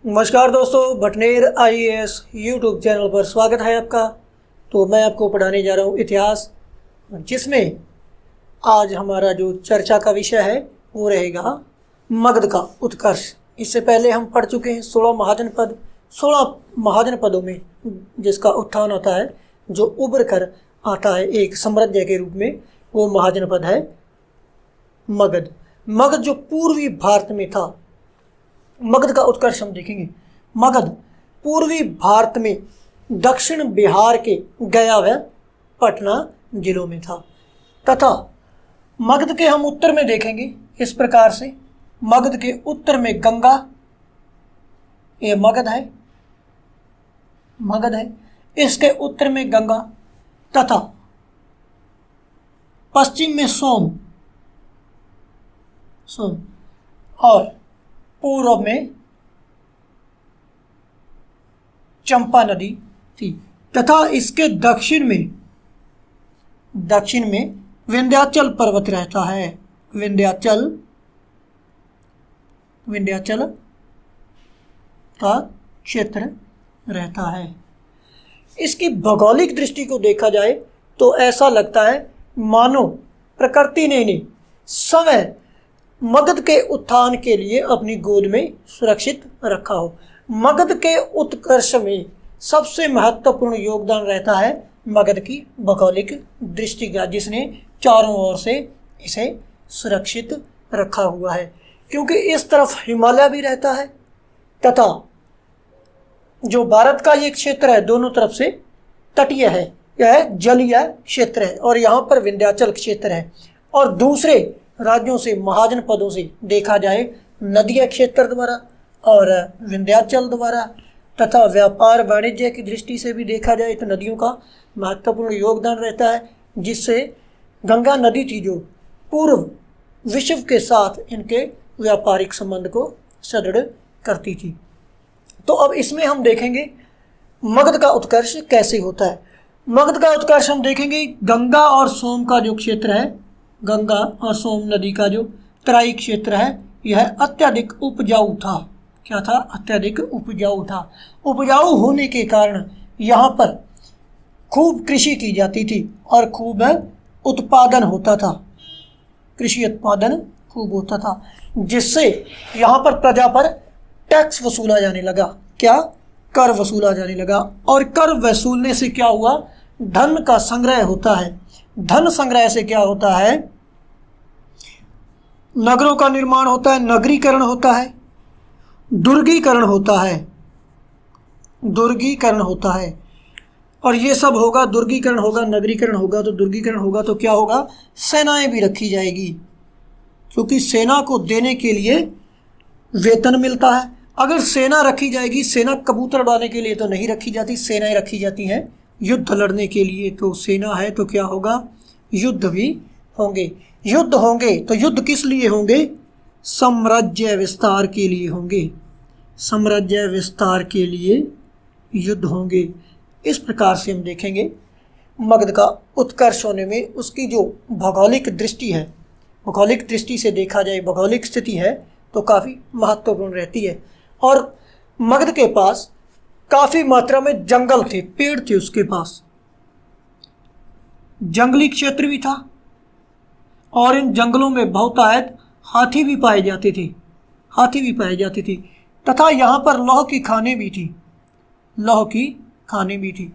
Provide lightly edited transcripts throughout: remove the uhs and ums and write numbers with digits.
नमस्कार दोस्तों, Bhatner IAS YouTube channel पर स्वागत है आपका। तो मैं आपको पढ़ाने जा रहा हूँ इतिहास, जिसमें आज हमारा जो चर्चा का विषय है वो रहेगा मगध का उत्कर्ष। इससे पहले हम पढ़ चुके हैं 16 महाजनपद। 16 महाजनपदों में जिसका उत्थान होता है, जो उभर कर आता है एक साम्राज्य के रूप में, वो महाजनपद है मगध। मगध जो पूर्वी भारत में था, मगध का उत्कर्ष हम देखेंगे। मगध पूर्वी भारत में दक्षिण बिहार के गया व पटना जिलों में था, तथा मगध के हम उत्तर में देखेंगे इस प्रकार से। मगध के उत्तर में गंगा, ये मगध है, इसके उत्तर में गंगा, तथा पश्चिम में सोम और पूर्व में चंपा नदी थी, तथा इसके दक्षिण में विंध्याचल पर्वत रहता है। विंध्याचल का क्षेत्र रहता है। इसकी भौगोलिक दृष्टि को देखा जाए तो ऐसा लगता है मानो प्रकृति ने समय मगध के उत्थान के लिए अपनी गोद में सुरक्षित रखा हो। मगध के उत्कर्ष में सबसे महत्वपूर्ण योगदान रहता है मगध की भौगोलिक दृष्टि का, जिसने चारों ओर से इसे सुरक्षित रखा हुआ है, क्योंकि इस तरफ हिमालय भी रहता है, तथा जो भारत का ये क्षेत्र है दोनों तरफ से तटीय है, यह जलीय क्षेत्र है, और यहाँ पर विंध्याचल क्षेत्र है। और दूसरे राज्यों से, महाजनपदों से देखा जाए नदीय क्षेत्र द्वारा और विंध्याचल द्वारा, तथा व्यापार वाणिज्य की दृष्टि से भी देखा जाए तो नदियों का महत्वपूर्ण योगदान रहता है, जिससे गंगा नदी थी जो पूर्व विश्व के साथ इनके व्यापारिक संबंध को सुदृढ़ करती थी। तो अब इसमें हम देखेंगे मगध का उत्कर्ष कैसे होता है। मगध का उत्कर्ष हम देखेंगे गंगा और सोम का जो क्षेत्र है, गंगा और सोम नदी का जो तराई क्षेत्र है, यह अत्यधिक उपजाऊ था। क्या था? अत्यधिक उपजाऊ था। उपजाऊ होने के कारण यहाँ पर खूब कृषि की जाती थी और खूब उत्पादन होता था, कृषि उत्पादन खूब होता था, जिससे यहाँ पर प्रजा पर टैक्स वसूला जाने लगा। क्या? कर वसूला जाने लगा। और कर वसूलने से क्या हुआ? धन का संग्रह होता है। धन संग्रह से क्या होता है? नगरों का निर्माण होता है, नगरीकरण होता है, दुर्गीकरण होता है, और ये सब होगा, दुर्गीकरण होगा, नगरीकरण होगा। तो दुर्गीकरण होगा तो क्या होगा? सेनाएं भी रखी जाएगी, क्योंकि सेना को देने के लिए वेतन मिलता है। अगर सेना रखी जाएगी, सेना कबूतर उड़ाने के लिए तो नहीं रखी जाती, सेनाएं रखी जाती हैं युद्ध लड़ने के लिए। तो सेना है तो क्या होगा? युद्ध भी होंगे। युद्ध होंगे तो युद्ध किस लिए होंगे? साम्राज्य विस्तार के लिए होंगे। साम्राज्य विस्तार के लिए युद्ध होंगे। इस प्रकार से हम देखेंगे मगध का उत्कर्ष होने में उसकी जो भौगोलिक दृष्टि है, भौगोलिक दृष्टि से देखा जाए, भौगोलिक स्थिति है तो काफ़ी महत्वपूर्ण रहती है। और मगध के पास काफ़ी मात्रा में जंगल थे, पेड़ थे, उसके पास जंगली क्षेत्र भी था, और इन जंगलों में बहुतायत हाथी भी पाए जाते थे, तथा यहाँ पर लौह की खानें भी थी।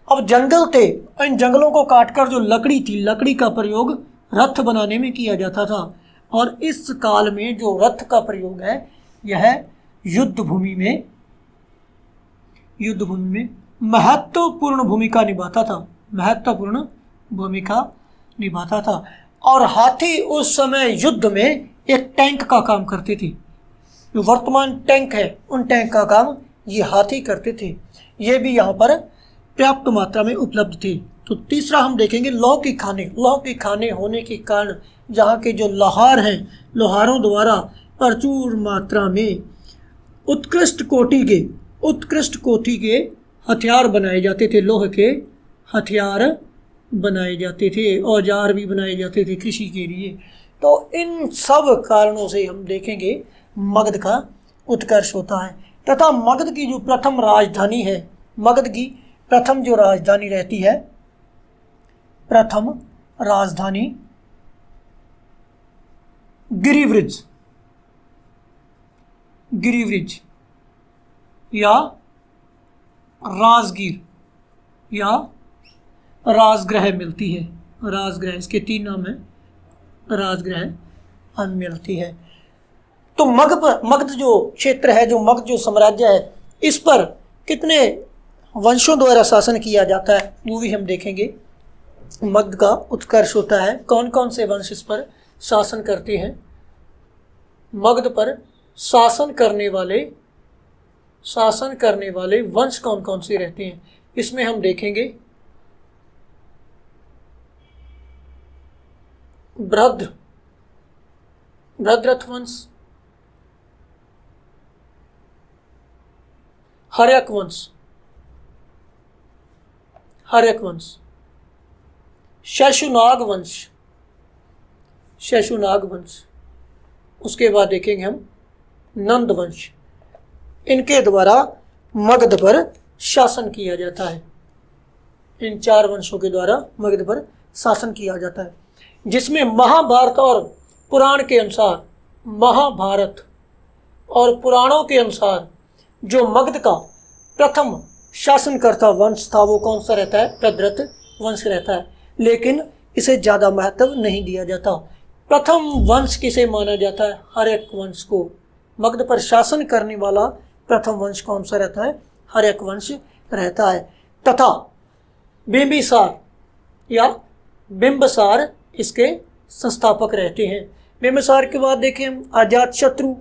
अब जंगल थे, इन जंगलों को काटकर जो लकड़ी थी, लकड़ी का प्रयोग रथ बनाने में किया जाता था। और इस काल में जो रथ का प्रयोग है, यह युद्ध भूमि में महत्वपूर्ण भूमिका निभाता था। और हाथी उस समय युद्ध में एक टैंक का काम करते थे। जो वर्तमान टैंक है, उन टैंक का काम ये हाथी करते थे। ये भी यहाँ पर पर्याप्त मात्रा में उपलब्ध थे। तो तीसरा हम देखेंगे लौह की खाने होने के कारण यहाँ के जो लोहार हैं, लोहारों द्वारा प्रचुर मात्रा में उत्कृष्ट कोटि के हथियार बनाए जाते थे। लोहे के हथियार बनाए जाते थे, औजार भी बनाए जाते थे कृषि के लिए। तो इन सब कारणों से हम देखेंगे मगध का उत्कर्ष होता है। तथा मगध की जो प्रथम राजधानी है, मगध की प्रथम जो राजधानी रहती है, प्रथम राजधानी गिरिव्रज, गिरिव्रज या राजगीर या राजगृह मिलती है। राजगृह, इसके 3 नाम हैं, राजगृह मिलती है। तो मगध जो क्षेत्र है, जो मगध जो साम्राज्य है, इस पर कितने वंशों द्वारा शासन किया जाता है वो भी हम देखेंगे। मगध का उत्कर्ष होता है, कौन कौन से वंश इस पर शासन करते हैं। मगध पर शासन करने वाले वंश कौन कौन से रहते हैं, इसमें हम देखेंगे भद्रथ वंश, हर्यक वंश, शशुनाग वंश, उसके बाद देखेंगे हम नंद वंश। इनके द्वारा मगध पर शासन किया जाता है। इन 4 वंशों के द्वारा मगध पर शासन किया जाता है, जिसमें महाभारत और पुराण के अनुसार, महाभारत और पुराणों के अनुसार जो मगध का प्रथम शासनकर्ता वंश था वो कौन सा रहता है, प्रद्रथ वंश रहता है। लेकिन इसे ज़्यादा महत्व नहीं दिया जाता। प्रथम वंश किसे माना जाता है, हर्यक वंश को। मगध पर शासन करने वाला प्रथम वंश कौन सा रहता है, हर्यक वंश रहता है। तथा बिंबिसार या बिंबसार इसके संस्थापक रहते हैं। बिंबिसार के बाद देखें हम अजातशत्रु,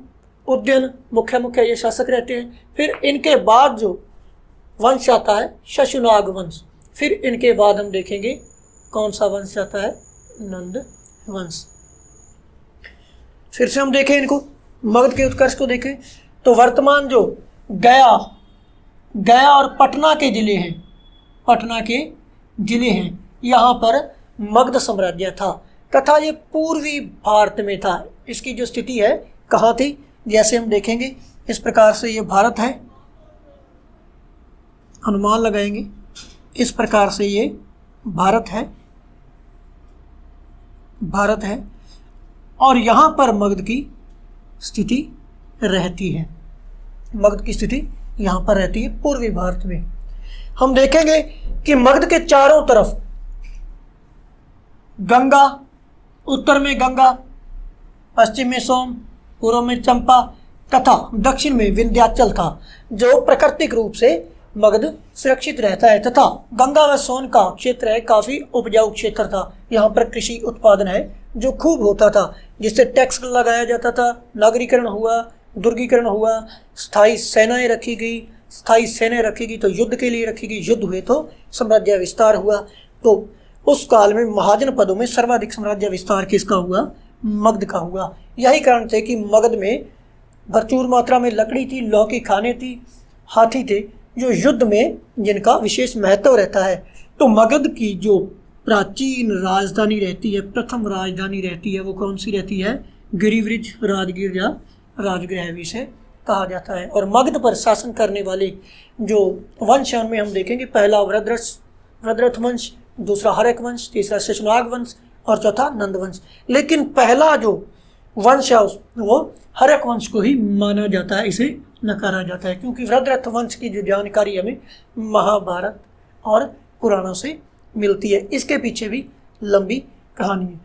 उदयन, मुख्य ये शासक रहते हैं। फिर इनके बाद जो वंश आता है शशुनाग वंश। फिर इनके बाद हम देखेंगे कौन सा वंश आता है, नंद वंश। फिर से हम देखें इनको, मगध के उत्कर्ष को देखें तो वर्तमान जो गया और पटना के जिले हैं, यहाँ पर मगध साम्राज्य था तथा ये पूर्वी भारत में था। इसकी जो स्थिति है कहाँ थी, जैसे हम देखेंगे इस प्रकार से ये भारत है, अनुमान लगाएंगे, इस प्रकार से ये भारत है और यहाँ पर मगध की स्थिति रहती है। मगध की स्थिति यहाँ पर रहती है पूर्वी भारत में। हम देखेंगे कि मगध के चारों तरफ गंगा, उत्तर में गंगा, पश्चिम में सोम, पूर्व में चंपा तथा दक्षिण में विंध्याचल था, जो प्राकृतिक रूप से मगध सुरक्षित रहता है। तथा गंगा व सोन का क्षेत्र है काफ़ी उपजाऊ क्षेत्र था। यहाँ पर कृषि उत्पादन है जो खूब होता था, जिससे टैक्स लगाया जाता था, नागरीकरण हुआ, दुर्गीकरण हुआ, स्थायी सेनाएं रखी गई तो युद्ध के लिए रखी गई, युद्ध हुए तो साम्राज्य विस्तार हुआ। तो उस काल में महाजन पदों में सर्वाधिक साम्राज्य विस्तार किसका हुआ, मगध का हुआ। यही कारण थे कि मगध में भरपूर मात्रा में लकड़ी थी, लौ की खाने थी, हाथी थे, जो युद्ध में जिनका विशेष महत्व रहता है। तो मगध की जो प्राचीन राजधानी रहती है, प्रथम राजधानी रहती है, वो कौन सी रहती है, गिरिव्रज, राजगीर या राजगृह भी से कहा जाता है। और मगध पर शासन करने वाले जो वंश हैं उनमें हम देखेंगे पहला भद्रथ वंश, दूसरा हर्यक वंश, तीसरा शशुनाग वंश और चौथा नंद वंश। लेकिन पहला जो वंश है वो हर्यक वंश को ही माना जाता है, इसे नकारा जाता है, क्योंकि भद्रथ वंश की जो जानकारी हमें महाभारत और पुराणों से मिलती है। इसके पीछे भी लंबी कहानी है।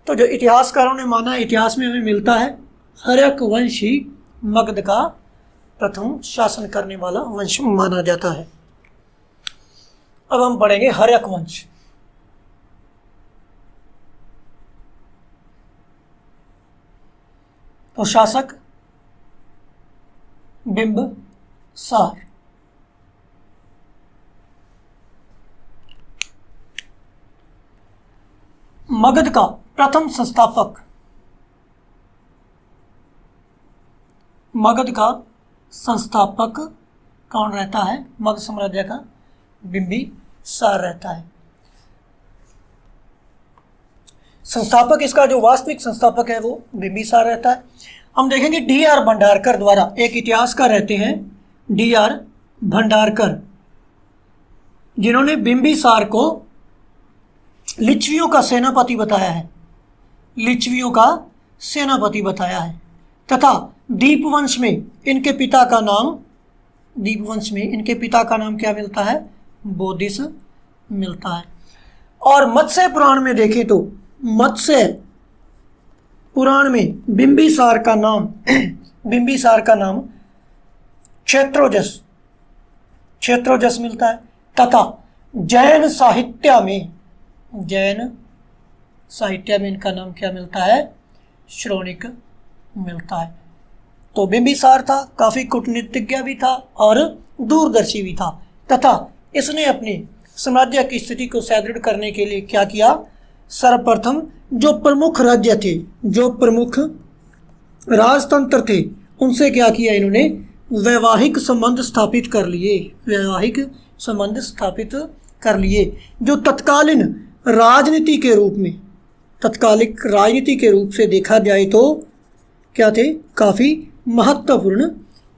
तो जो इतिहासकारों ने माना, इतिहास में हमें मिलता है हर्यक वंश ही मगध का प्रथम शासन करने वाला वंश माना जाता है। अब हम पढ़ेंगे हर्यक वंश। तो शासक बिंबसार, मगध का प्रथम संस्थापक, मगध का संस्थापक कौन रहता है, मगध साम्राज्य का बिंबिसार रहता है। संस्थापक, इसका जो वास्तविक संस्थापक है वो बिंबिसार रहता है। हम देखेंगे D.R. भंडारकर द्वारा, एक इतिहासकार रहते हैं DR भंडारकर, जिन्होंने बिंबिसार को लिच्छवियों का सेनापति बताया है, लिच्छवियों का सेनापति बताया है। तथा दीपवंश में इनके पिता का नाम, दीपवंश में इनके पिता का नाम क्या मिलता है? बोधिस मिलता है। और मत्स्य पुराण में देखें तो मत्स्य पुराण में बिंबिसार का नाम बिंबिसार का नाम क्षेत्रोजस मिलता है। तथा जैन साहित्य में इनका नाम क्या मिलता है? श्रोणिक मिलता है। तो बिंबिसार था, काफ़ी कूटनीतिज्ञ भी था और दूरदर्शी भी था। तथा इसने अपनी साम्राज्य की स्थिति को सुदृढ़ करने के लिए क्या किया? सर्वप्रथम जो प्रमुख राज्य थे, जो प्रमुख राजतंत्र थे, उनसे क्या किया इन्होंने? वैवाहिक संबंध स्थापित कर लिए, वैवाहिक संबंध स्थापित कर लिए, जो तत्कालीन राजनीति के रूप में, तत्कालिक राजनीति के रूप से देखा जाए तो क्या थे? काफ़ी महत्वपूर्ण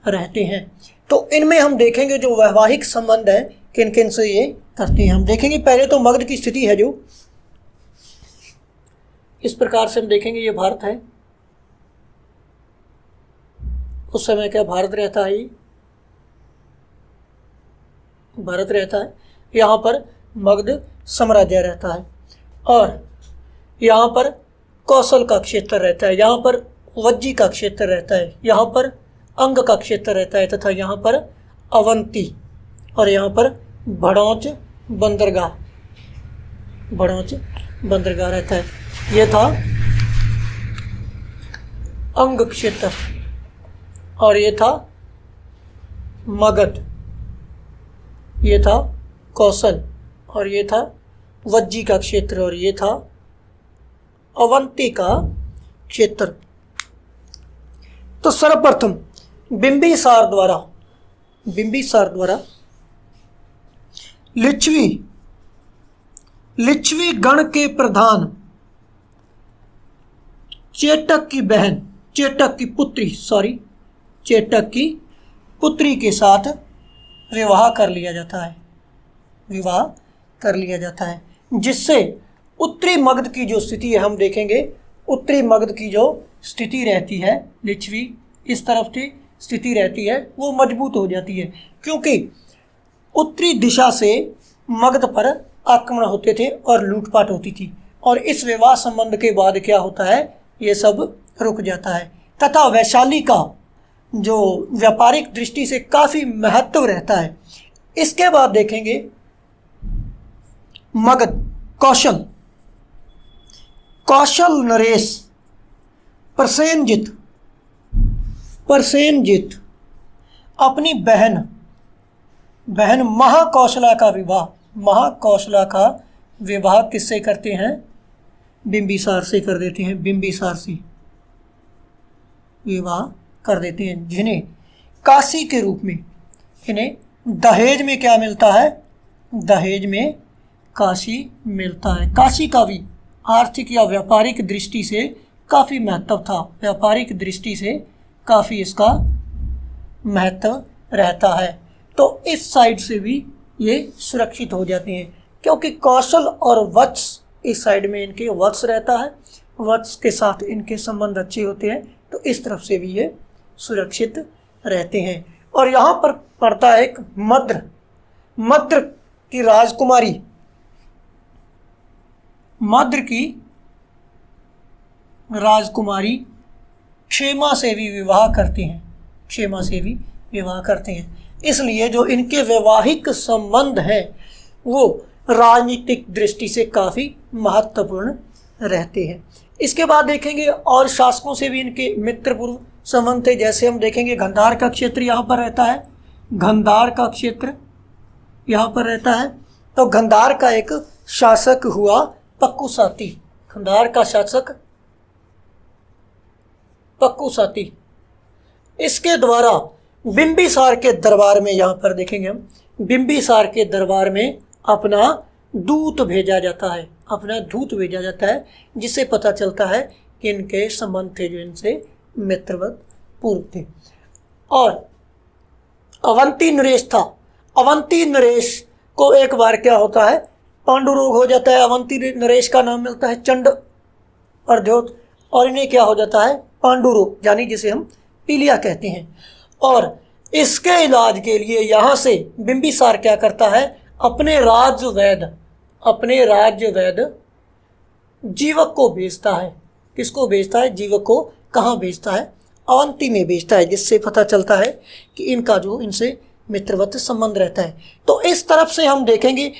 रहते हैं। तो इनमें हम देखेंगे जो वैवाहिक संबंध है किन किन से ये करते हैं, हम देखेंगे। पहले तो मगध की स्थिति है, जो इस प्रकार से हम देखेंगे। ये भारत है, उस समय क्या भारत रहता है? ये भारत रहता है। यहाँ पर मगध साम्राज्य रहता है और यहाँ पर कौशल का क्षेत्र रहता है, यहाँ पर वज्जी का क्षेत्र रहता है, यहाँ पर अंग का क्षेत्र रहता है, तथा यहाँ पर अवंती और यहाँ पर भड़ौच बंदरगाह रहता है। ये था अंग क्षेत्र और ये था मगध, ये था कौशल और ये था वज्जी का क्षेत्र और ये था अवंती का क्षेत्र। तो सर्वप्रथम बिंबिसार द्वारा लिच्छवी गण के प्रधान चेटक की पुत्री के साथ विवाह कर लिया जाता है, जिससे उत्तरी मगध की जो स्थिति है, हम देखेंगे उत्तरी मगध की जो स्थिति रहती है, लिच्छवी इस तरफ की स्थिति रहती है, वो मजबूत हो जाती है, क्योंकि उत्तरी दिशा से मगध पर आक्रमण होते थे और लूटपाट होती थी। और इस विवाह संबंध के बाद क्या होता है? ये सब रुक जाता है। तथा वैशाली का जो व्यापारिक दृष्टि से काफ़ी महत्व रहता है। इसके बाद देखेंगे मगध, कौशल नरेश प्रसेनजित अपनी बहन महाकौशला का विवाह किससे करते हैं? बिंबिसार से कर देते हैं, बिंबिसार से विवाह कर देते हैं, जिन्हें काशी के रूप में, इन्हें दहेज में क्या मिलता है? दहेज में काशी मिलता है। काशी का भी आर्थिक या व्यापारिक दृष्टि से काफ़ी महत्व था, व्यापारिक दृष्टि से काफ़ी इसका महत्व रहता है। तो इस साइड से भी ये सुरक्षित हो जाते हैं, क्योंकि कौशल और वत्स, इस साइड में इनके वत्स रहता है, वत्स के साथ इनके संबंध अच्छे होते हैं, तो इस तरफ से भी ये सुरक्षित रहते हैं। और यहाँ पर पड़ता है एक मद्र की राजकुमारी, मद्र की राजकुमारी क्षेमा से भी विवाह करते हैं, इसलिए जो इनके वैवाहिक संबंध हैं वो राजनीतिक दृष्टि से काफ़ी महत्वपूर्ण रहते हैं। इसके बाद देखेंगे और शासकों से भी इनके मित्रपूर्व संबंध थे। जैसे हम देखेंगे गांधार का क्षेत्र यहाँ पर रहता है, गांधार का क्षेत्र यहाँ पर रहता है। तो गांधार का एक शासक हुआ पक्कुसाती, गांधार का शासक पक्कुसाती। इसके द्वारा बिंबिसार के दरबार में, यहाँ पर देखेंगे हम, बिंबिसार के दरबार में अपना दूत भेजा जाता है, जिससे पता चलता है कि इनके संबंध थे जो इनसे मित्रवत पूर्व थे। और अवंती नरेश था। अवंती नरेश को एक बार क्या होता है, पांडु रोग हो जाता है। अवंती नरेश का नाम मिलता है चंड अर्ध्योत, और इन्हें क्या हो जाता है, पांडु रोग, यानी जिसे हम पीलिया कहते हैं। और इसके इलाज के लिए यहाँ से बिंबिसार क्या करता है, अपने राज्य वैद्य जीवक को भेजता है। किसको भेजता है, जीवक को। कहाँ भेजता है, अवंती में भेजता है, जिससे पता चलता है कि इनका जो इनसे मित्रवत संबंध रहता है। तो इस तरफ से हम देखेंगे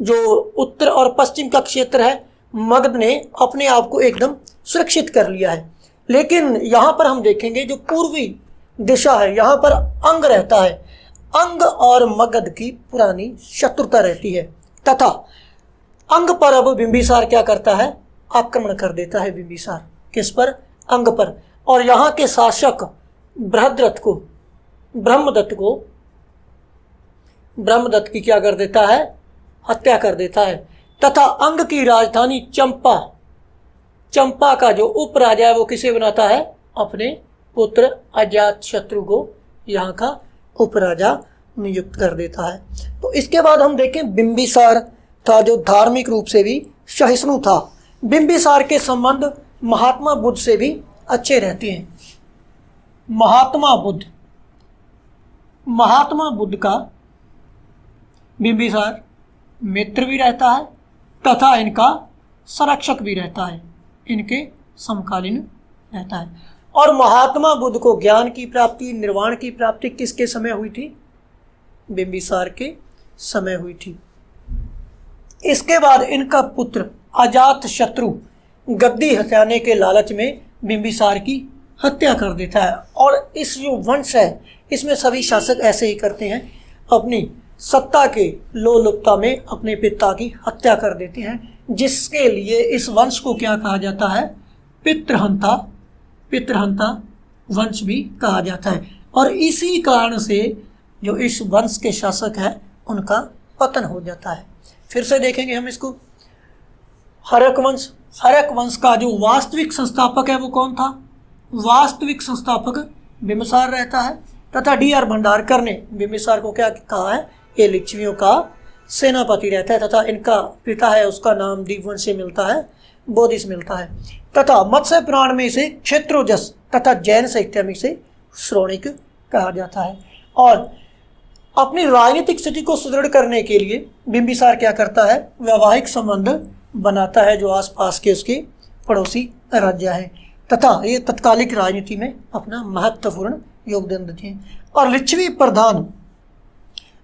जो उत्तर और पश्चिम का क्षेत्र है, मगध ने अपने आप को एकदम सुरक्षित कर लिया है। लेकिन यहाँ पर हम देखेंगे जो पूर्वी दिशा है, यहाँ पर अंग रहता है। अंग और मगध की पुरानी शत्रुता रहती है, तथा अंग पर अब बिंबिसार क्या करता है, आक्रमण कर देता है बिंबिसार। किस पर, अंग पर। और यहाँ के शासक ब्रह्मदत्त की क्या कर देता है, हत्या कर देता है। तथा अंग की राजधानी चंपा का जो उपराजा है वो किसे बनाता है, अपने पुत्र अजातशत्रु को यहाँ का उपराजा नियुक्त कर देता है। तो इसके बाद हम देखें बिंबिसार था जो धार्मिक रूप से भी सहिष्णु था। बिंबिसार के संबंध महात्मा बुद्ध से भी अच्छे रहते हैं। महात्मा बुद्ध का बिंबिसार मित्र भी रहता है तथा इनका संरक्षक भी रहता है, इनके समकालीन रहता है। और महात्मा बुद्ध को ज्ञान की प्राप्ति, निर्वाण की प्राप्ति किसके समय हुई थी, बिंबिसार के समय हुई थी। इसके बाद इनका पुत्र अजातशत्रु गद्दी हथियाने के लालच में बिंबिसार की हत्या कर देता है। और इस जो वंश है इसमें सभी शासक ऐसे ही करते हैं, अपनी सत्ता के लोलुपता में अपने पिता की हत्या कर देते हैं, जिसके लिए इस वंश को क्या कहा जाता है, पितृहंता वंश भी कहा जाता है। और इसी कारण से जो इस वंश के शासक हैं उनका पतन हो जाता है। फिर से देखेंगे हम इसको, हर्यक वंश का जो वास्तविक संस्थापक है वो कौन था, वास्तविक संस्थापक बिंबिसार रहता है। तथा डी.आर. भंडारकर ने बिंबिसार को क्या कहा है, ये लिच्छवियों का सेनापति रहता है। तथा इनका पिता है उसका नाम दीपवंश से मिलता है, बोधिस मिलता है। तथा मत्स्य पुराण में इसे क्षेत्रोजस तथा जैन साहित्य में इसे श्रोणिक कहा जाता है। और अपनी राजनीतिक स्थिति को सुदृढ़ करने के लिए बिंबिसार क्या करता है, वैवाहिक संबंध बनाता है जो आसपास के उसके पड़ोसी राज्य हैं, तथा ये तत्कालिक राजनीति में अपना महत्वपूर्ण योगदान देते हैं। और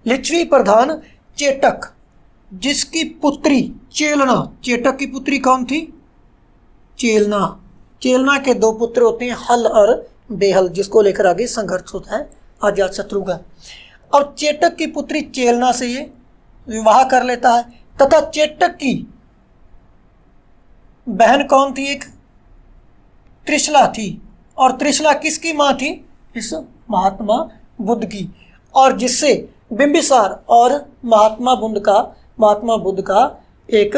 लिच्छवी प्रधान चेटक, जिसकी पुत्री चेलना, चेटक की पुत्री कौन थी, चेलना के दो पुत्र होते हैं, हल और बेहल, जिसको लेकर आगे संघर्ष होता है अजातशत्रु का। और चेटक की पुत्री चेलना से ये विवाह कर लेता है। तथा चेटक की बहन कौन थी, एक त्रिशला थी। और त्रिशला किसकी माँ थी, इस महात्मा बुद्ध की। और जिससे बिंबिसार और महात्मा बुद्ध का एक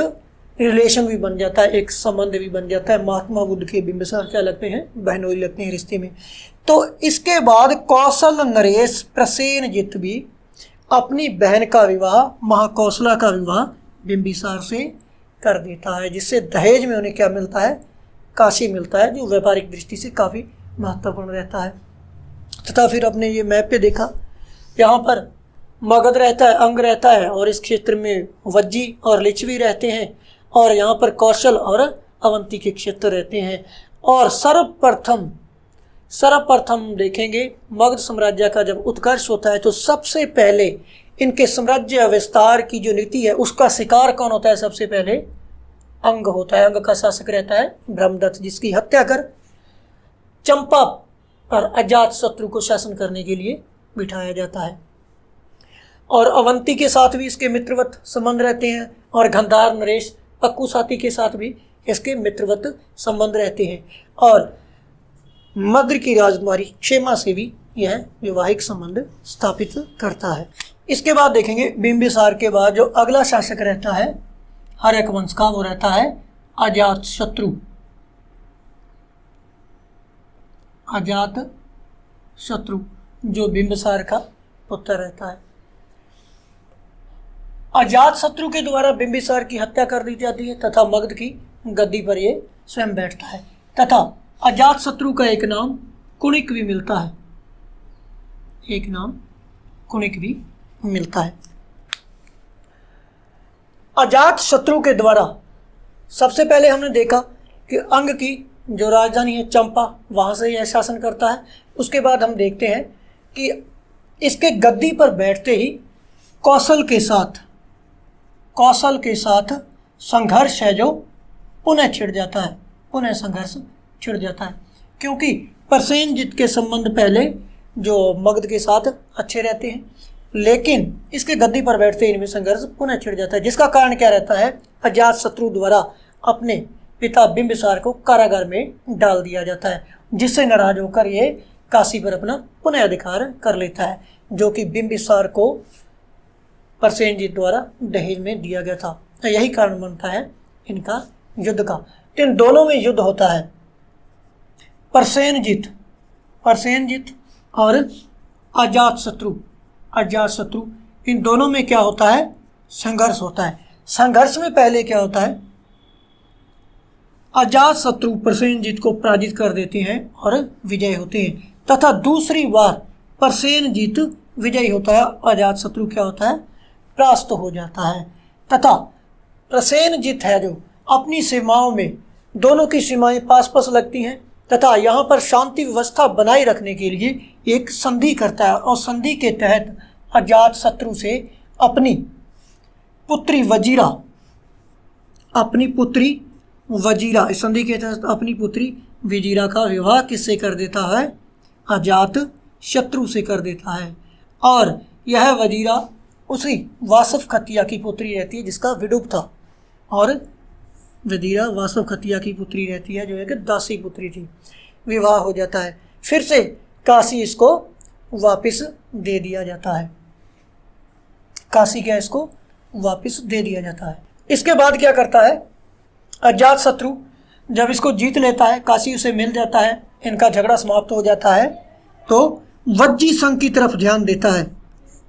रिलेशन भी बन जाता है, एक संबंध भी बन जाता है। महात्मा बुद्ध के बिंबिसार क्या लगते हैं, बहनोई लगते हैं रिश्ते में। तो इसके बाद कौशल नरेश प्रसेनजित भी अपनी बहन का विवाह, महाकौशला का विवाह बिंबिसार से कर देता है, जिससे दहेज में उन्हें क्या मिलता है, काशी मिलता है, जो व्यापारिक दृष्टि से काफ़ी महत्वपूर्ण रहता है। तथा फिर अपने ये मैप पे देखा, यहाँ पर मगध रहता है, अंग रहता है, और इस क्षेत्र में वज्जी और लिच्छवी रहते हैं, और यहाँ पर कौशल और अवंती के क्षेत्र रहते हैं। और सर्वप्रथम देखेंगे मगध साम्राज्य का जब उत्कर्ष होता है तो सबसे पहले इनके साम्राज्य विस्तार की जो नीति है उसका शिकार कौन होता है, सबसे पहले अंग होता है। अंग का शासक रहता है ब्रह्मदत्त, जिसकी हत्या कर चंपा पर अजातशत्रु को शासन करने के लिए बिठाया जाता है। और अवंती के साथ भी इसके मित्रवत संबंध रहते हैं, और गंधार नरेश पक्कुसाती के साथ भी इसके मित्रवत संबंध रहते हैं। और मद्र की राजकुमारी क्षेमा से भी यह वैवाहिक संबंध स्थापित करता है। इसके बाद देखेंगे बिंबिसार के बाद जो अगला शासक रहता है हर्यक वंश का, वो रहता है अजातशत्रु। अजातशत्रु जो बिंबिसार का पुत्र रहता है। अजातशत्रु के द्वारा बिंबिसार की हत्या कर दी जाती है तथा मगध की गद्दी पर ये स्वयं बैठता है तथा अजातशत्रु का एक नाम कुणिक भी मिलता है, एक नाम कुणिक भी मिलता है। अजातशत्रु के द्वारा सबसे पहले हमने देखा कि अंग की जो राजधानी है चंपा, वहाँ से यह शासन करता है। उसके बाद हम देखते हैं कि इसके गद्दी पर बैठते ही कौशल के साथ संघर्ष है जो पुनः छिड़ जाता है, पुनः संघर्ष छिड़ जाता है, क्योंकि प्रसेनजित के संबंध पहले जो मगध के साथ अच्छे रहते हैं, लेकिन इसके गद्दी पर बैठते ही इनमें संघर्ष पुनः छिड़ जाता है, जिसका कारण क्या रहता है, अजातशत्रु द्वारा अपने पिता बिंबिसार को कारागार में डाल दिया जाता है, जिससे नाराज होकर ये काशी पर अपना पुनः अधिकार कर लेता है, जो कि बिंबिसार को प्रसेनजित द्वारा दहेज में दिया गया था। तो यही कारण बनता है इनका युद्ध का। इन दोनों में युद्ध होता है, प्रसेनजित और अजातशत्रु, इन दोनों में क्या होता है, संघर्ष होता है। संघर्ष में पहले क्या होता है, अजातशत्रु प्रसेनजित को पराजित कर देते हैं और विजय होते हैं, तथा दूसरी बार प्रसेनजित विजयी होता है, अजातशत्रु क्या होता है, परास्त हो जाता है। तथा प्रसेनजित है जो अपनी सीमाओं में, दोनों की सीमाएं पास पास लगती हैं तथा यहाँ पर शांति व्यवस्था बनाए रखने के लिए एक संधि करता है, और संधि के तहत अजातशत्रु से अपनी पुत्री वजीरा, इस संधि के तहत अपनी पुत्री वजीरा का विवाह किससे कर देता है, अजातशत्रु से कर देता है। और यह वजीरा उसी वासव खतिया की पुत्री रहती है जिसका विडूप था, और वजीरा वासव खतिया की पुत्री रहती है जो एक दासी पुत्री थी। विवाह हो जाता है, फिर से काशी इसको वापस दे दिया जाता है, काशी क्या इसको वापस दे दिया जाता है। इसके बाद क्या करता है, अजातशत्रु जब इसको जीत लेता है, काशी उसे मिल जाता है, इनका झगड़ा समाप्त हो जाता है, तो वज्जी संघ की तरफ ध्यान देता है,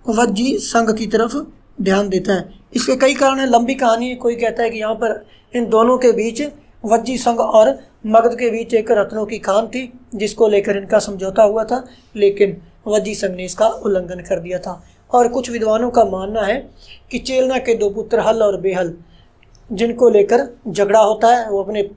वज्जी संघ की तरफ ध्यान देता है। इसके कई कारण है, लंबी कहानी है। कोई कहता है कि यहाँ पर इन दोनों के बीच, वज्जी संघ और मगध के बीच एक रत्नों की खान थी जिसको लेकर इनका समझौता हुआ था, लेकिन वज्जी संघ ने इसका उल्लंघन कर दिया था। और कुछ विद्वानों का मानना है कि चेलना के दो पुत्र हल और बेहल, जिनको लेकर झगड़ा होता है, वो अपने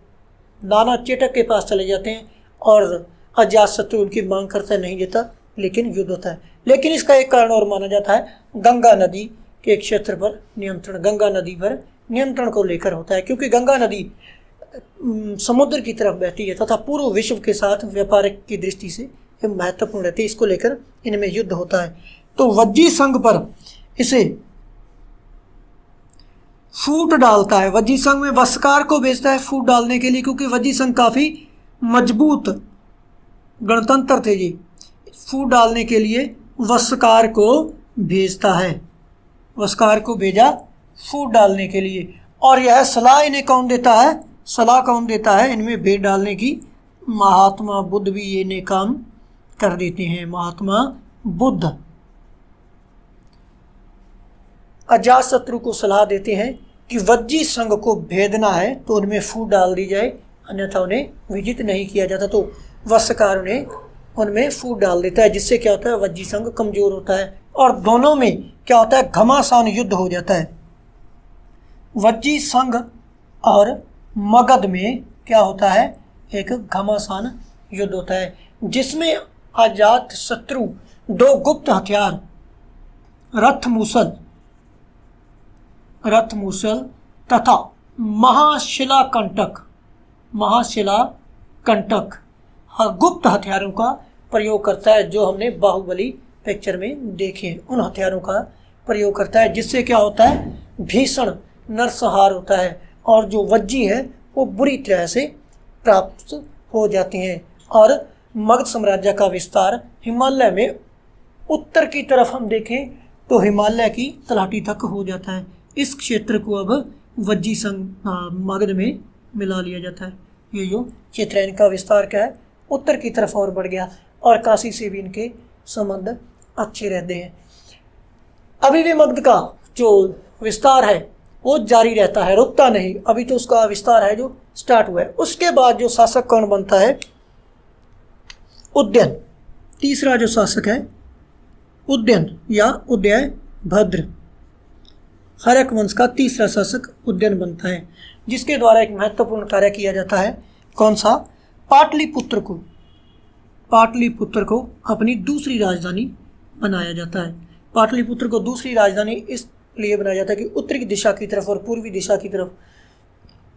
नाना चेटक के पास चले जाते हैं और अजातशत्रु उनकी मांग करता है, नहीं देता, लेकिन युद्ध होता है। लेकिन इसका एक कारण और माना जाता है, गंगा नदी के क्षेत्र पर नियंत्रण, गंगा नदी पर नियंत्रण को लेकर होता है, क्योंकि गंगा नदी समुद्र की तरफ बहती है तथा पूर्व विश्व के साथ व्यापारिक की दृष्टि से महत्वपूर्ण रहती है, इसको लेकर इनमें युद्ध होता है। तो वज्जी संघ पर इसे फूट डालता है, वज्जी संघ में वस्कार को भेजता है फूट डालने के लिए, क्योंकि वज्जी संघ काफ़ी मजबूत गणतंत्र थे जी। फूट डालने के लिए वस्कार को भेजता है, वस्कार को भेजा फूट डालने के लिए। और यह सलाह इन्हें कौन देता है, सलाह कौन देता है इनमें भेद डालने की, महात्मा बुद्ध भी ये ने काम कर देते हैं, महात्मा बुद्ध अजातशत्रु को सलाह देते हैं कि वज्जी संघ को भेदना है तो उनमें फूट डाल दी जाए, अन्यथा उन्हें विजित नहीं किया जाता। तो वस्कार उन्हें उनमें फूट डाल देता है, जिससे क्या होता है, वज्जी संघ कमजोर होता है और दोनों में क्या होता है, घमासान युद्ध हो जाता है। वज्जी संघ और मगध में क्या होता है, एक घमासान युद्ध होता है, जिसमें अजातशत्रु दो गुप्त हथियार रथ मूसल तथा महाशिला कंटक गुप्त हथियारों का प्रयोग करता है, जो हमने बाहुबली पिक्चर में देखे, उन हथियारों का प्रयोग करता है, जिससे क्या होता है, भीषण नरसंहार होता है और जो वज्जी है वो बुरी तरह से प्राप्त हो जाते हैं। और मगध साम्राज्य का विस्तार हिमालय में उत्तर की तरफ हम देखें तो हिमालय की तलहटी तक हो जाता है। इस क्षेत्र को अब वज्जी संघ मगध में मिला लिया जाता है। ये जो क्षेत्र है इनका विस्तार क्या है, उत्तर की तरफ और बढ़ गया और काशी से भी इनके संबंध अच्छे रहते हैं। अभी भी मगध का जो विस्तार है वो जारी रहता है, रुकता नहीं, अभी तो उसका विस्तार है जो स्टार्ट हुआ है। उसके बाद जो शासक कौन बनता है? उदयन। तीसरा जो शासक है उदयन या उदयभद्र, हर्यक वंश का तीसरा शासक उदयन बनता है, जिसके द्वारा एक महत्वपूर्ण कार्य किया जाता है। कौन सा? पाटलिपुत्र को अपनी दूसरी राजधानी बनाया जाता है। पाटलिपुत्र को दूसरी राजधानी इसलिए बनाया जाता है कि उत्तरी दिशा की तरफ और पूर्वी दिशा की तरफ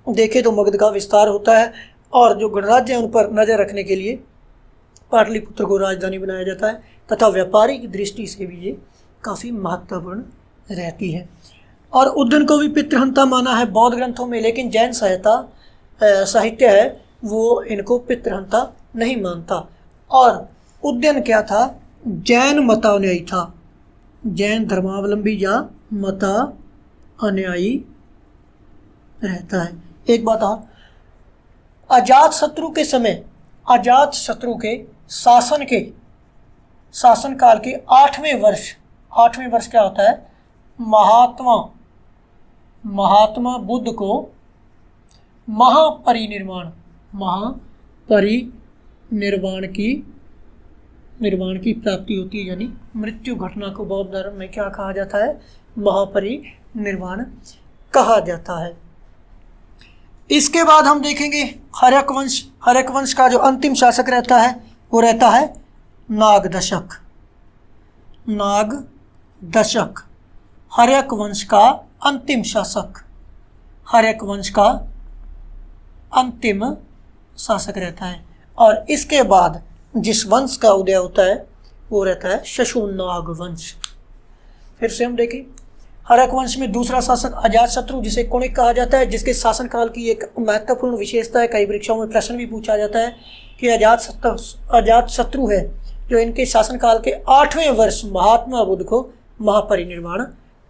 देखें तो मगध का विस्तार होता है, और जो गणराज्य है उन पर नज़र रखने के लिए पाटलिपुत्र को राजधानी बनाया जाता है, तथा व्यापारिक दृष्टि से भी ये काफ़ी महत्वपूर्ण रहती है। और उदयन को भी पितृहंता माना है बौद्ध ग्रंथों में, लेकिन जैन साहित्य है वो इनको पितृहंता नहीं मानता। और उदयन क्या था? जैन मतानुयायी था, जैन धर्मावलंबी या मता अनुयायी रहता है। एक बात और, अजातशत्रु के समय, अजातशत्रु के शासनकाल के 8वें वर्ष क्या होता है? महात्मा बुद्ध को महापरिनिर्वाण की प्राप्ति होती है, यानी मृत्यु घटना को बौद्ध धर्म में क्या कहा जाता है? महापरिनिर्वाण कहा जाता है। इसके बाद हम देखेंगे हर्यक वंश का जो अंतिम शासक रहता है वो रहता है नागदशक। हर्यक वंश का अंतिम शासक, हर्यक वंश का अंतिम शासक रहता है। और इसके बाद जिस वंश का उदय होता है वो रहता है शशुनाग वंश। फिर से हम देखें, हर्यक वंश में दूसरा शासक अजातशत्रु, जिसे कुणिक कहा जाता है, जिसके शासनकाल की एक महत्वपूर्ण विशेषता है, कई परीक्षाओं में प्रश्न भी पूछा जाता है कि अजातशत्रु है जो इनके शासनकाल के 8वें वर्ष महात्मा बुद्ध को महापरिनिर्वाण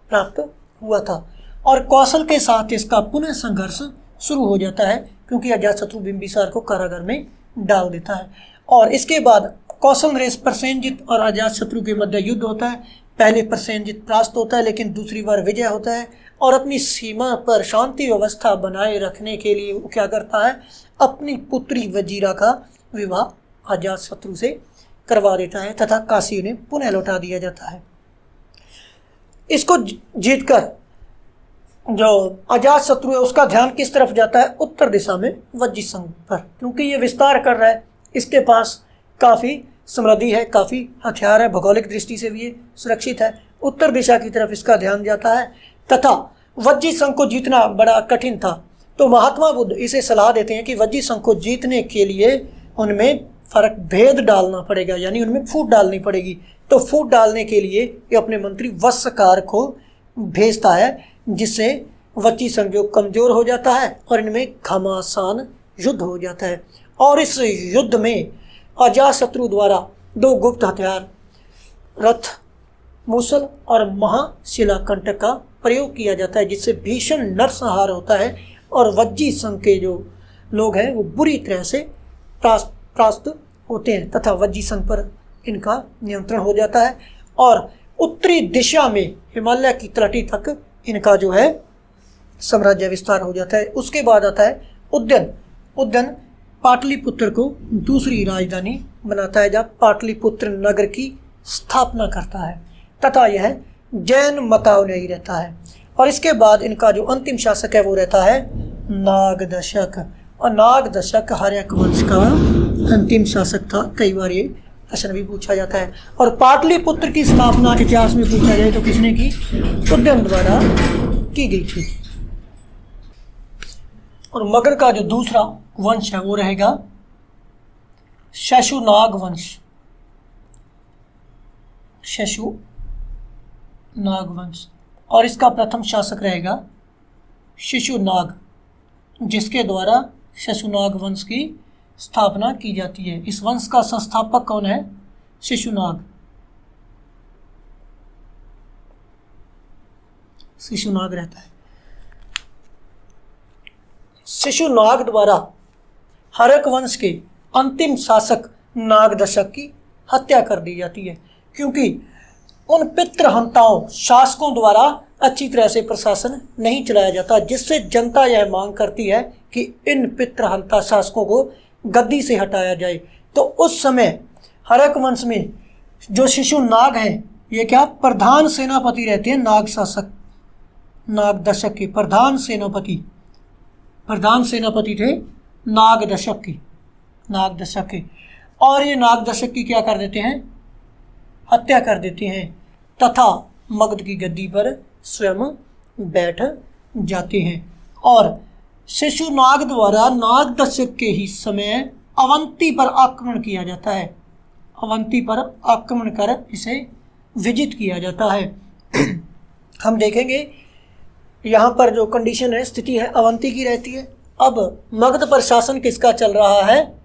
प्राप्त हुआ था। और कौशल के साथ इसका पुनः संघर्ष शुरू हो जाता है, क्योंकि अजातशत्रु बिंबिसार को कारागार में डाल देता है। और इसके बाद कौशल नरेश प्रसेनजित और अजातशत्रु के मध्य युद्ध होता है। पहले प्रसेनजित परास्त होता है, लेकिन दूसरी बार विजय होता है, और अपनी सीमा पर शांति व्यवस्था बनाए रखने के लिए वो क्या करता है? अपनी पुत्री वजीरा का विवाह अजातशत्रु से करवा देता है, तथा काशी उन्हें पुनः लौटा दिया जाता है। इसको जीतकर जो अजातशत्रु है उसका ध्यान किस तरफ जाता है? उत्तर दिशा में वज्जी संघ पर, क्योंकि ये विस्तार कर रहा है, इसके पास काफ़ी समृद्धि है, काफ़ी हथियार है, भौगोलिक दृष्टि से भी ये सुरक्षित है। उत्तर दिशा की तरफ इसका ध्यान जाता है, तथा वज्जी संघ को जीतना बड़ा कठिन था। तो महात्मा बुद्ध इसे सलाह देते हैं कि वज्जी संघ को जीतने के लिए उनमें भेद डालना पड़ेगा, यानी उनमें फूट डालनी पड़ेगी। तो फूट डालने के लिए ये अपने मंत्री वत्सकार को भेजता है, जिससे वज्जी संघ जो कमज़ोर हो जाता है और इनमें घमासान युद्ध हो जाता है। और इस युद्ध में अजातशत्रु द्वारा 2 गुप्त हथियार रथ, मूसल और महाशिलाकंटक का प्रयोग किया जाता है, जिससे भीषण नरसंहार होता है, और वज्जी संघ के जो लोग हैं वो बुरी तरह से त्रास्त होते हैं, तथा वज्जी संघ पर इनका नियंत्रण हो जाता है। और उत्तरी दिशा में हिमालय की तलहटी तक इनका जो है साम्राज्य विस्तार हो जाता है। उसके बाद आता है उदयन पाटलिपुत्र को दूसरी राजधानी बनाता है, जहाँ पाटलिपुत्र नगर की स्थापना करता है, तथा यह जैन मतानुयायी रहता है। और इसके बाद इनका जो अंतिम शासक है वो रहता है नागदशक। और नागदशक हर्यक वंश का अंतिम शासक था। कई बार ये प्रश्न भी पूछा जाता है। और पाटलिपुत्र की स्थापना इतिहास में पूछा जाए तो किसने की? उदयन द्वारा की गई थी। और मगध का जो दूसरा वंश है वो रहेगा शशुनाग वंश। और इसका प्रथम शासक रहेगा शिशुनाग, जिसके द्वारा शशुनाग वंश की स्थापना की जाती है। इस वंश का संस्थापक कौन है? शिशुनाग रहता है। शिशुनाग द्वारा हर्यक वंश के अंतिम शासक नागदशक की हत्या कर दी जाती है, क्योंकि उन पितृहंताओं शासकों द्वारा अच्छी तरह से प्रशासन नहीं चलाया जाता, जिससे जनता यह मांग करती है कि इन पितृहंता शासकों को गद्दी से हटाया जाए। तो उस समय हरक वंश में जो शिशु नाग हैं, ये क्या प्रधान सेनापति रहते हैं, नाग शासक, नाग दशक के प्रधान सेनापति थे नाग दशक के। और ये नाग दशक की क्या कर देते हैं, हत्या कर देते हैं तथा मगध की गद्दी पर स्वयं बैठ जाते हैं। और शिशु नाग द्वारा नाग दशक के ही समय अवंती पर आक्रमण किया जाता है, अवंती पर आक्रमण कर इसे विजित किया जाता है। हम देखेंगे यहाँ पर जो कंडीशन है, स्थिति है, अवंती की रहती है। अब मगध पर शासन किसका चल रहा है,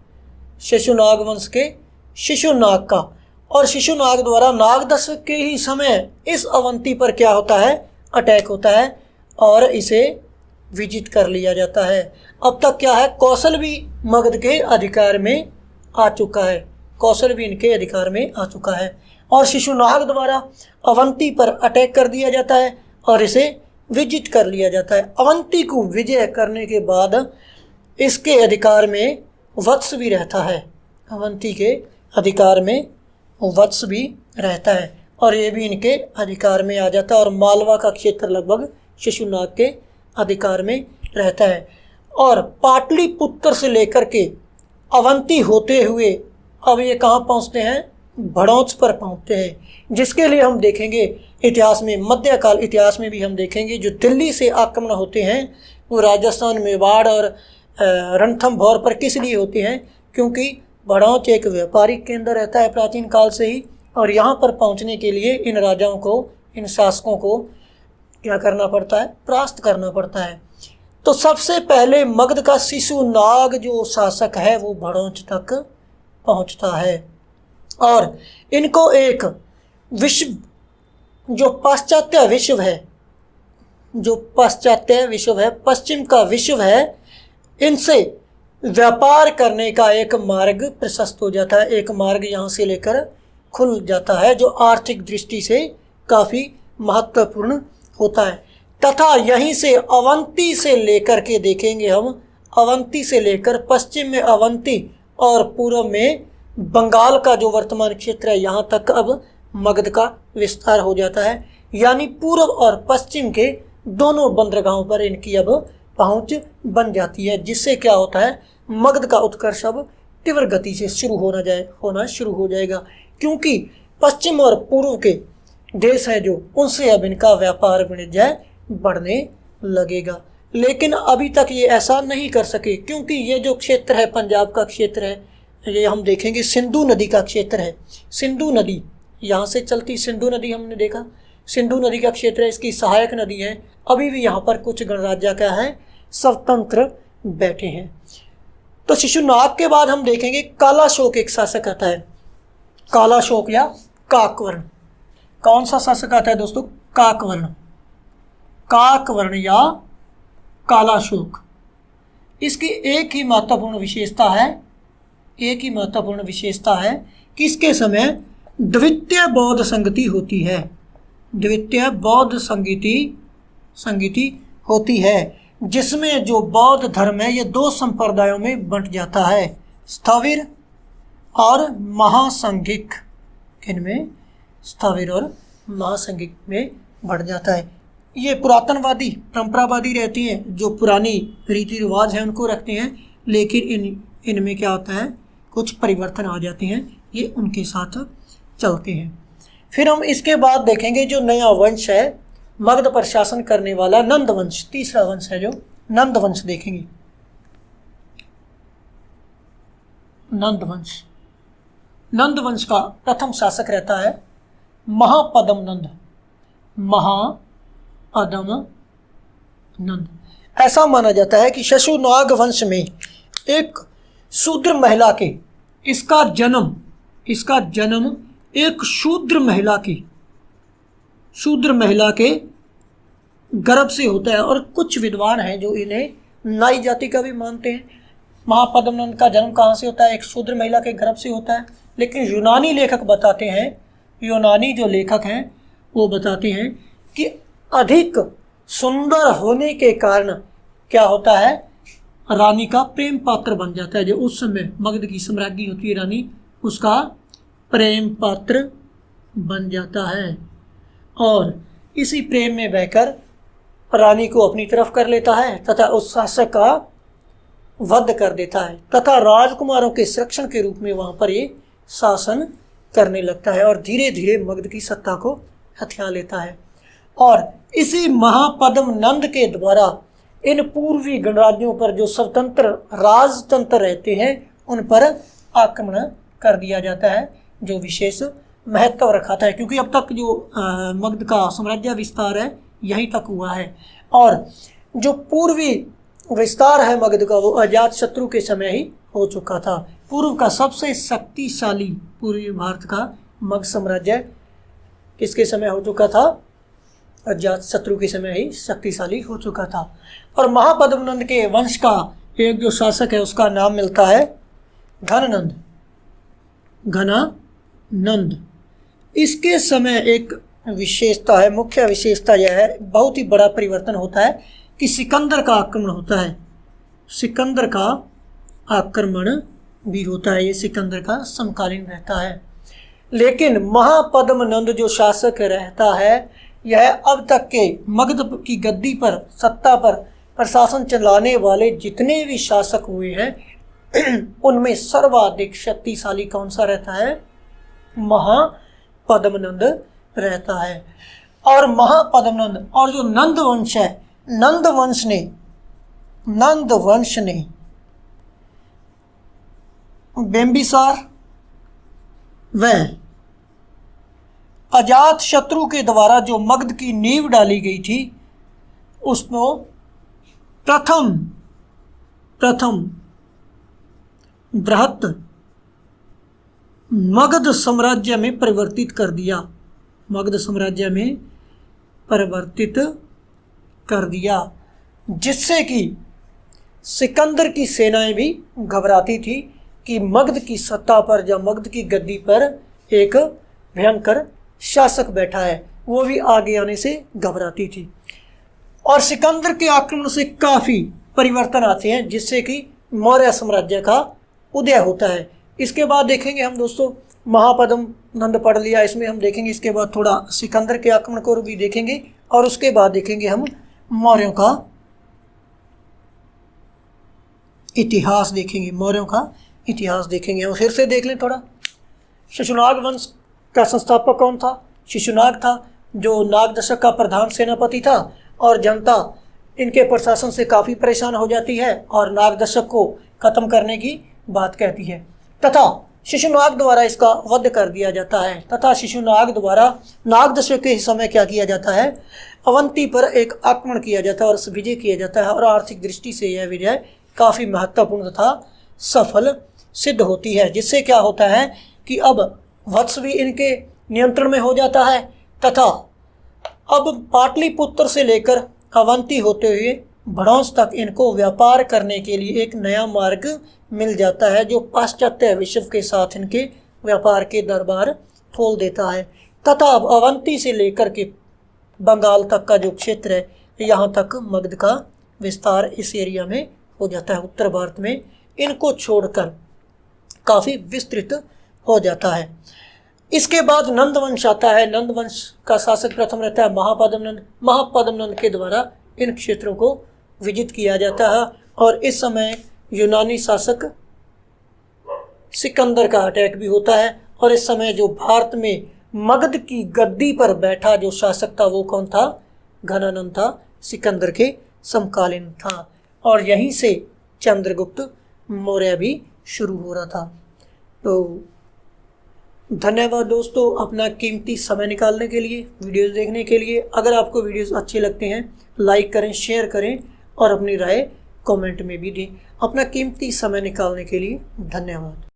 शिशुनाग वंश के शिशुनाग का। और शिशुनाग द्वारा नाग दशक के ही समय इस अवंती पर क्या होता है, अटैक होता है और इसे विजित कर लिया जाता है। अब तक क्या है, कौशल भी मगध के अधिकार में आ चुका है, कौशल भी इनके अधिकार में आ चुका है। और शिशुनाग द्वारा अवंती पर अटैक कर दिया जाता है और इसे विजित कर लिया जाता है। अवंती को विजय करने के बाद इसके अधिकार में वत्स भी रहता है, अवंती के अधिकार में वत्स भी रहता है और ये भी इनके अधिकार में आ जाता है। और मालवा का क्षेत्र लगभग शिशुनाग के अधिकार में रहता है। और पाटलिपुत्र से लेकर के अवंती होते हुए अब ये कहाँ पहुँचते हैं, भड़ौच पर पहुँचते हैं, जिसके लिए हम देखेंगे इतिहास में, मध्यकाल इतिहास में भी हम देखेंगे जो दिल्ली से आक्रमण होते हैं वो राजस्थान, मेवाड़ और रणथंभौर पर किस लिए होते हैं, क्योंकि भड़ौच एक व्यापारिक केंद्र रहता है प्राचीन काल से ही। और यहाँ पर पहुँचने के लिए इन राजाओं को, इन शासकों को क्या करना पड़ता है, परास्त करना पड़ता है। तो सबसे पहले मगध का शिशुनाग जो शासक है वो भड़ौच तक पहुँचता है और इनको एक विश्व, जो पाश्चात्य विश्व है, जो पाश्चात्य विश्व है, पश्चिम का विश्व है, इनसे व्यापार करने का एक मार्ग प्रशस्त हो जाता है, एक मार्ग यहाँ से लेकर खुल जाता है जो आर्थिक दृष्टि से काफ़ी महत्वपूर्ण होता है। तथा यहीं से अवंती से लेकर के देखेंगे हम, अवंती से लेकर पश्चिम में अवंती और पूर्व में बंगाल का जो वर्तमान क्षेत्र है यहाँ तक अब मगध का विस्तार हो जाता है। यानी पूर्व और पश्चिम के दोनों बंदरगाहों पर इनकी अब पहुंच बन जाती है, जिससे क्या होता है, मगध का उत्कर्ष अब तीव्र गति से होना शुरू हो जाएगा, क्योंकि पश्चिम और पूर्व के देश हैं जो, उनसे अब इनका व्यापार वाणिज्य बढ़ने लगेगा। लेकिन अभी तक ये ऐसा नहीं कर सके, क्योंकि ये जो क्षेत्र है, पंजाब का क्षेत्र है, ये हम देखेंगे सिंधु नदी का क्षेत्र है। सिंधु नदी यहाँ से चलती, सिंधु नदी हमने देखा, सिंधु नदी का क्षेत्र है, इसकी सहायक नदी है। अभी भी यहाँ पर कुछ गणराज्य क्या है, स्वतंत्र बैठे हैं। तो शिशुनाग के बाद हम देखेंगे कालाशोक एक शासक आता है, कालाशोक या काकवर्ण। कौन सा शासक आता है दोस्तों, काकवर्ण, काकवर्ण या कालाशोक। इसकी एक ही महत्वपूर्ण विशेषता है कि इसके समय द्वितीय बौद्ध संगति होती है, द्वितीय बौद्ध संगति होती है, जिसमें जो बौद्ध धर्म है ये दो संप्रदायों में बंट जाता है, स्थविर और महासंघिक। किनमें, स्थविर और महासंघिक में बढ़ जाता है। ये पुरातनवादी, परंपरावादी रहती हैं, जो पुरानी रीति रिवाज हैं उनको रखते हैं, लेकिन इनमें क्या होता है, कुछ परिवर्तन आ जाते हैं, ये उनके साथ चलते हैं। फिर हम इसके बाद देखेंगे जो नया वंश है मगध पर शासन करने वाला, नंद वंश, तीसरा वंश है जो नंद वंश देखेंगे। नंद वंश का प्रथम शासक रहता है महापद्म नंद। ऐसा माना जाता है कि शिशुनाग वंश में एक शूद्र महिला के, इसका जन्म एक शूद्र महिला के गर्भ से होता है। और कुछ विद्वान हैं जो इन्हें नाई जाति का भी मानते हैं। महापद्म नंद का जन्म कहाँ से होता है, एक शूद्र महिला के गर्भ से होता है। लेकिन यूनानी लेखक बताते हैं यूनानी जो लेखक हैं वो बताते हैं कि अधिक सुंदर होने के कारण क्या होता है, रानी का प्रेम पात्र बन जाता है। जो उस समय मगध की सम्राज्ञी होती है रानी, उसका प्रेम पात्र बन जाता है और इसी प्रेम में बहकर रानी को अपनी तरफ कर लेता है तथा उस शासक का वध कर देता है तथा राजकुमारों के संरक्षण के रूप में वहाँ पर ये शासन करने लगता है और धीरे धीरे मगध की सत्ता को हथिया लेता है। और इसी महापद्म नंद के द्वारा इन पूर्वी गणराज्यों पर जो स्वतंत्र राजतंत्र रहते हैं उन पर आक्रमण कर दिया जाता है, जो विशेष महत्व रखा था, क्योंकि अब तक जो मगध का साम्राज्य विस्तार है यहीं तक हुआ है। और जो पूर्वी विस्तार है मगध का वो अजातशत्रु के समय ही हो चुका था। पूर्व का सबसे शक्तिशाली पूर्वी भारत का मगध साम्राज्य किसके समय हो चुका था, अजातशत्रु के समय ही शक्तिशाली हो चुका था। और महापद्मनंद के वंश का एक जो शासक है उसका नाम मिलता है घनानंद। घनानंद इसके समय एक विशेषता है, मुख्य विशेषता यह है, बहुत ही बड़ा परिवर्तन होता है कि सिकंदर का आक्रमण होता है। सिकंदर का आक्रमण भी होता है, ये सिकंदर का समकालीन रहता है। लेकिन महापद्मनंद जो शासक रहता है यह अब तक के मगध की गद्दी पर, सत्ता पर प्रशासन चलाने वाले जितने भी शासक हुए हैं उनमें सर्वाधिक शक्तिशाली कौन सा रहता है, महापद्मनंद रहता है। और महापद्मनंद और जो नंद वंश है, नंद वंश ने बिंबिसार व अजातशत्रु के द्वारा जो मगध की नींव डाली गई थी उसको प्रथम बृहत मगध साम्राज्य में परिवर्तित कर दिया, मगध साम्राज्य में परिवर्तित कर दिया, जिससे कि सिकंदर की सेनाएं भी घबराती थी कि मगध की सत्ता पर या मगध की गद्दी पर एक भयंकर शासक बैठा है, वो भी आगे आने से घबराती थी। और सिकंदर के आक्रमण से काफ़ी परिवर्तन आते हैं जिससे कि मौर्य साम्राज्य का उदय होता है। इसके बाद देखेंगे हम दोस्तों, महापद्मनंद पढ़ लिया, इसमें हम देखेंगे इसके बाद थोड़ा सिकंदर के आक्रमण को भी देखेंगे और उसके बाद देखेंगे हम मौर्यों का इतिहास देखेंगे, मौर्यों का इतिहास देखेंगे। हम फिर से देख लें थोड़ा, शिशुनाग वंश का संस्थापक कौन था? शिशुनाग था, जो नाग दशक का प्रधान सेनापति था और जनता इनके प्रशासन से काफ़ी परेशान हो जाती है और नाग दशक को खत्म करने की बात कहती है तथा शिशुनाग द्वारा इसका वध कर दिया जाता है तथा शिशुनाग द्वारा नाग दशक के समय क्या किया जाता है, अवंती पर एक आक्रमण किया जाता है और विजय किया जाता है और आर्थिक दृष्टि से यह विजय काफ़ी महत्वपूर्ण तथा सफल सिद्ध होती है, जिससे क्या होता है कि अब वत्स भी इनके नियंत्रण में हो जाता है तथा अब पाटलिपुत्र से लेकर अवंती होते हुए भड़ौंस तक इनको व्यापार करने के लिए एक नया मार्ग मिल जाता है, जो पाश्चात्य विश्व के साथ इनके व्यापार के दरबार खोल देता है तथा अब अवंती से लेकर के बंगाल तक का जो क्षेत्र है यहाँ तक मगध का विस्तार इस एरिया में हो जाता है। उत्तर भारत में इनको छोड़कर काफ़ी विस्तृत हो जाता है। इसके बाद नंद वंश आता है। नंद वंश का शासक प्रथम रहता है महापद्मनंद। महापद्मनंद के द्वारा इन क्षेत्रों को विजित किया जाता है और इस समय यूनानी शासक सिकंदर का अटैक भी होता है और इस समय जो भारत में मगध की गद्दी पर बैठा जो शासक था वो कौन था? घनानंद था, सिकंदर के समकालीन था और यहीं से चंद्रगुप्त मौर्य भी शुरू हो रहा था। तो धन्यवाद दोस्तों अपना कीमती समय निकालने के लिए, वीडियोस देखने के लिए। अगर आपको वीडियोस अच्छे लगते हैं लाइक करें, शेयर करें और अपनी राय कमेंट में भी दें। अपना कीमती समय निकालने के लिए धन्यवाद।